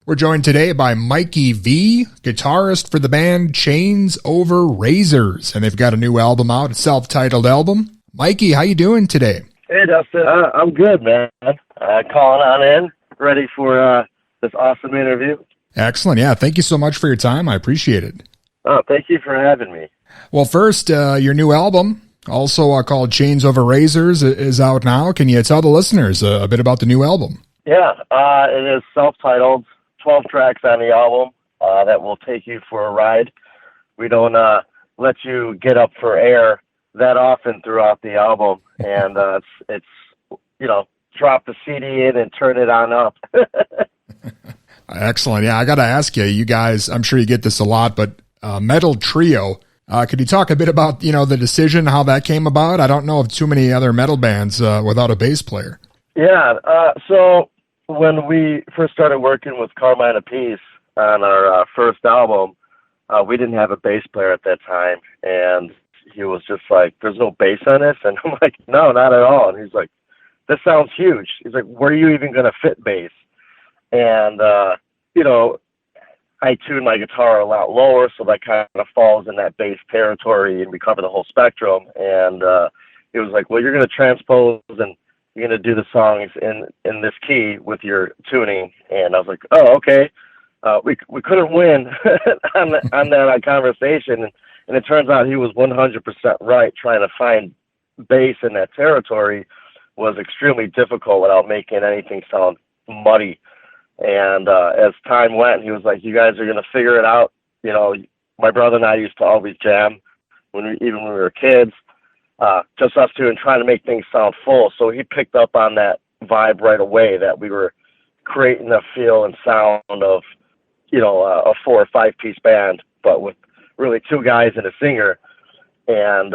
We're joined today by Mikey V, guitarist for the band Chains Over Razors, and they've got a new album out, a self-titled album. Mikey, how you doing today? Hey, Dustin. I'm good, man. Calling on in, ready for this awesome interview. Excellent. Yeah, thank you so much for your time. I appreciate it. Oh, thank you for having me. Well, first, your new album, also called Chains Over Razors, is out now. Can you tell the listeners a bit about the new album? Yeah, it is self-titled, 12 tracks on the album that will take you for a ride. We don't let you get up for air that often throughout the album, and it's drop the CD in and turn it on up. Excellent. Yeah, I got to ask you, you guys, I'm sure you get this a lot, but metal trio, could you talk a bit about, the decision, how that came about? I don't know of too many other metal bands without a bass player. Yeah, so when we first started working with Carmine Apiece on our first album, we didn't have a bass player at that time, and he was just like, there's no bass on this? And I'm like, no, not at all. And he's like, this sounds huge. He's like, where are you even going to fit bass? And, I tune my guitar a lot lower, so that kind of falls in that bass territory, and we cover the whole spectrum. And he was like, well, you're going to transpose and you're going to do the songs in this key with your tuning. And I was like, oh, okay. We couldn't win on that conversation. And it turns out he was 100% right. Trying to find bass in that territory was extremely difficult without making anything sound muddy. And as time went, he was like, you guys are going to figure it out. My brother and I used to always jam even when we were kids, just us two, and trying to make things sound full. So he picked up on that vibe right away, that we were creating a feel and sound of, a 4 or 5 piece band, but with really 2 guys and a singer. And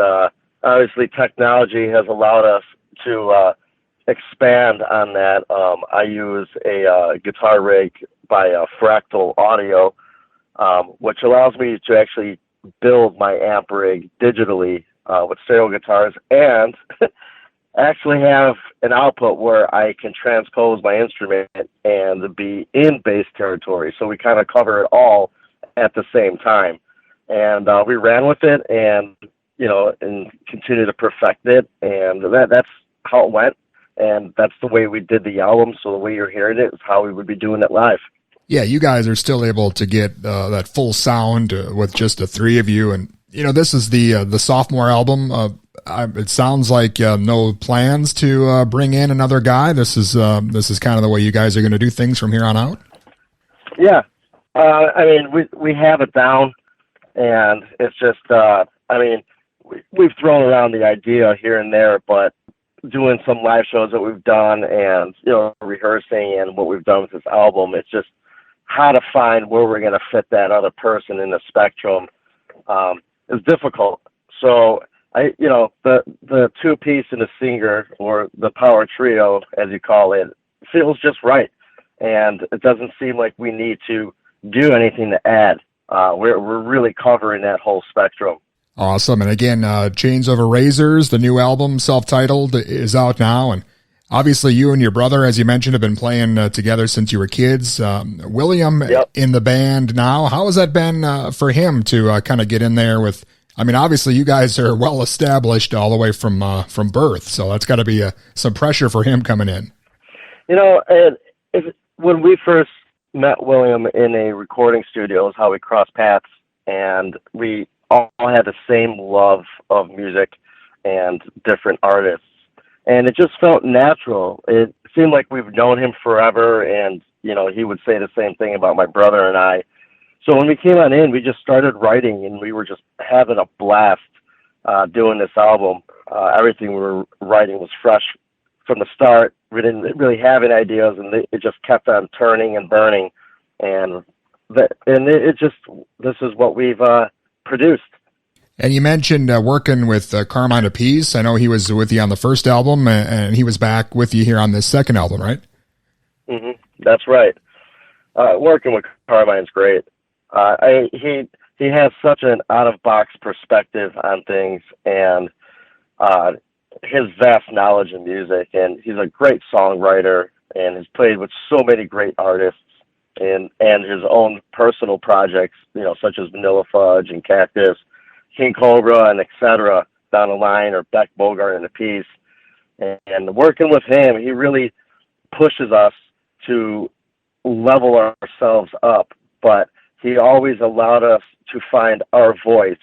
obviously technology has allowed us to expand on that. I use a guitar rig by Fractal Audio, which allows me to actually build my amp rig digitally with stereo guitars, and actually have an output where I can transpose my instrument and be in bass territory. So we kind of cover it all at the same time. And we ran with it and continue to perfect it. And that's how it went. And that's the way we did the album. So the way you're hearing it is how we would be doing it live. Yeah, you guys are still able to get that full sound with just the 3 of you. And, this is the sophomore album. It sounds like no plans to bring in another guy. This is kind of the way you guys are going to do things from here on out. Yeah. We have it down, and it's just, we've thrown around the idea here and there, but doing some live shows that we've done and, rehearsing and what we've done with this album, it's just how to find where we're going to fit that other person in the spectrum is difficult. So the 2-piece and the singer, or the power trio, as you call it, feels just right. And it doesn't seem like we need to do anything to add. We're really covering that whole spectrum. Awesome. And again, Chains Over Razors, the new album, self-titled, is out now. And obviously you and your brother, as you mentioned, have been playing together since you were kids. William, yep, in the band now. How has that been for him to kind of get in there with, obviously you guys are well established all the way from birth. So that's got to be some pressure for him coming in. When we first met William in a recording studio is how we crossed paths, and we all had the same love of music and different artists, and it just felt natural. It seemed like we've known him forever, and he would say the same thing about my brother and I. So when we came on in, we just started writing, and we were just having a blast doing this album. Everything we were writing was fresh from the start. We didn't really have any ideas, and it just kept on turning and burning, and this is what we've produced. And you mentioned working with Carmine Apiece. I know he was with you on the first album, and he was back with you here on this second album, right? Mm-hmm. That's right. Working with Carmine's great. He has such an out-of-box perspective on things, and his vast knowledge in music, and he's a great songwriter, and has played with so many great artists, and his own personal projects, such as Vanilla Fudge and Cactus, King Cobra, and etc. down the line, or Beck Bogart and the Peace. And working with him, he really pushes us to level ourselves up, but he always allowed us to find our voice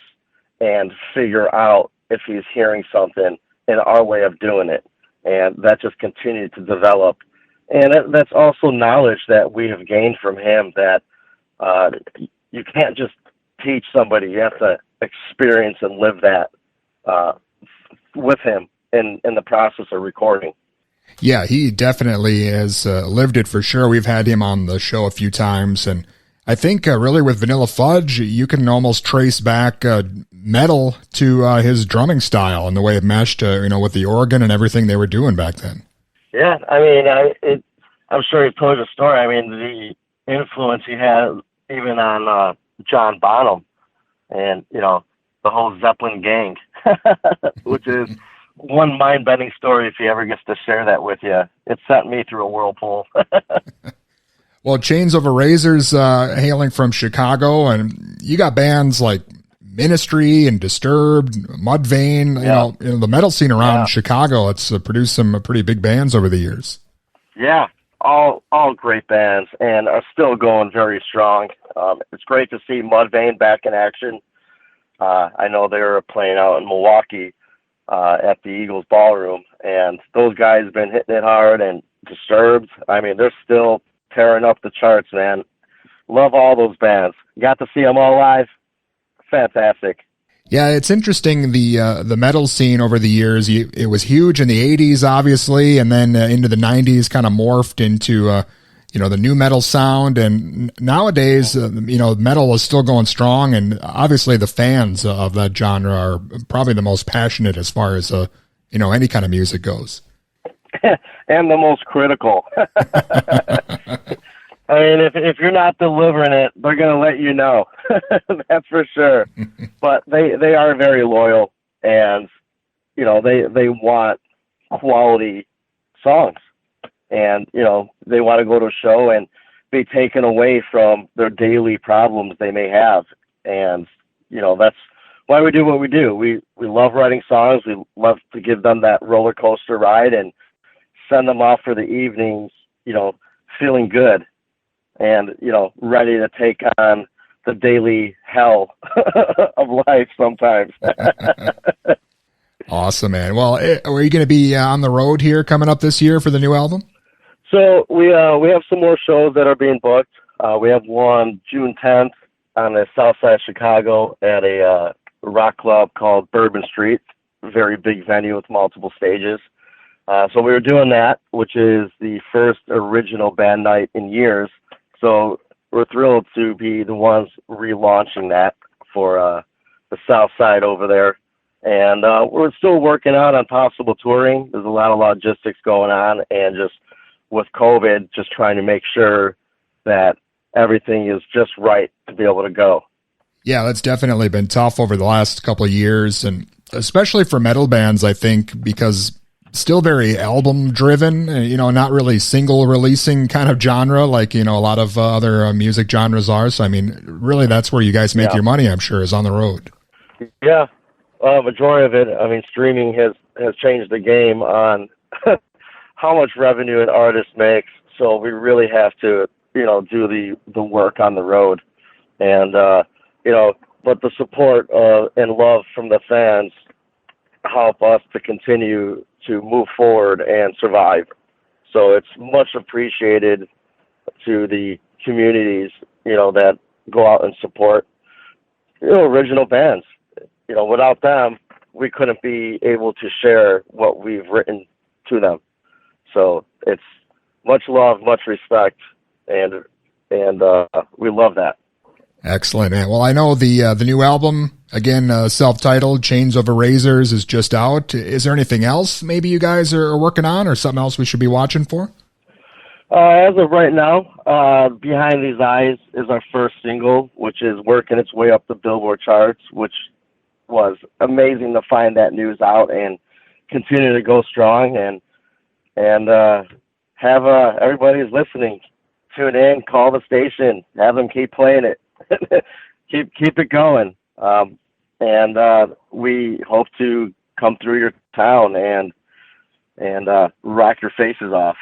and figure out if he's hearing something in our way of doing it. And that just continued to develop. And that's also knowledge that we have gained from him, that you can't just teach somebody. You have to experience and live that with him in the process of recording. Yeah, he definitely has lived it for sure. We've had him on the show a few times, and I think really with Vanilla Fudge, you can almost trace back metal to his drumming style and the way it meshed, with the organ and everything they were doing back then. Yeah, I mean, I'm sure he told a story. I mean, the influence he had even on John Bonham and, the whole Zeppelin gang, which is one mind-bending story if he ever gets to share that with you. It sent me through a whirlpool. Well, Chains Over Razors, hailing from Chicago, and you got bands like Ministry and Disturbed, Mudvayne, the metal scene around Chicago. It's produced some pretty big bands over the years. Yeah, all great bands, and are still going very strong. It's great to see Mudvayne back in action. I know they were playing out in Milwaukee at the Eagles Ballroom, and those guys have been hitting it hard. And Disturbed, I mean, they're still tearing up the charts, man. Love all those bands. Got to see them all live. Fantastic. Yeah, it's interesting, the metal scene over the years. It was huge in the 80s, obviously, and then into the 90s kind of morphed into, the new metal sound. And nowadays, metal is still going strong, and obviously the fans of that genre are probably the most passionate as far as, any kind of music goes. And the most critical. I mean, if you're not delivering it, they're going to let you know. That's for sure. But they are very loyal, and they want quality songs, and they want to go to a show and be taken away from their daily problems they may have, and that's why we do what we do. We love writing songs. We love to give them that roller coaster ride and send them off for the evenings, feeling good and, ready to take on the daily hell of life sometimes. Awesome, man. Well, are you going to be on the road here coming up this year for the new album? So we have some more shows that are being booked. We have one June 10th on the south side of Chicago at a rock club called Bourbon Street, a very big venue with multiple stages. So we were doing that, which is the first original band night in years. So we're thrilled to be the ones relaunching that for the south side over there. And we're still working out on possible touring. There's a lot of logistics going on, and just with COVID, just trying to make sure that everything is just right to be able to go. Yeah, that's definitely been tough over the last couple of years, and especially for metal bands, I think, because still very album driven, not really single releasing kind of genre like, a lot of other music genres are. So, I mean, really that's where you guys make your money, I'm sure, is on the road. Yeah. Majority of it, I mean, streaming has changed the game on how much revenue an artist makes. So we really have to, do the work on the road, and, but the support and love from the fans help us to continue to move forward and survive. So it's much appreciated to the communities, that go out and support, original bands. Without them, we couldn't be able to share what we've written to them. So it's much love, much respect, and we love that. Excellent, man. Well, I know the new album, again, self-titled, Chains Over Razors, is just out. Is there anything else maybe you guys are working on, or something else we should be watching for? As of right now, Behind These Eyes is our first single, which is working its way up the Billboard charts, which was amazing to find that news out and continue to go strong and have everybody who's listening tune in, call the station, have them keep playing it, keep it going. And we hope to come through your town and rock your faces off.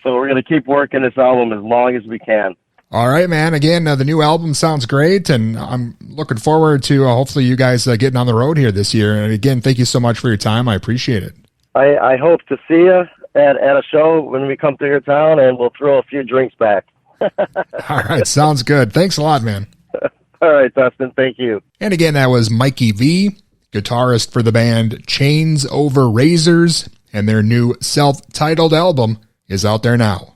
So we're going to keep working this album as long as we can. All right, man. Again, the new album sounds great, and I'm looking forward to hopefully you guys getting on the road here this year. And again, thank you so much for your time. I appreciate it. I hope to see you at a show when we come through your town, and we'll throw a few drinks back. All right, sounds good. Thanks a lot, man. All right, Dustin. Thank you. And again, that was Mikey V, guitarist for the band Chains Over Razors, and their new self-titled album is out there now.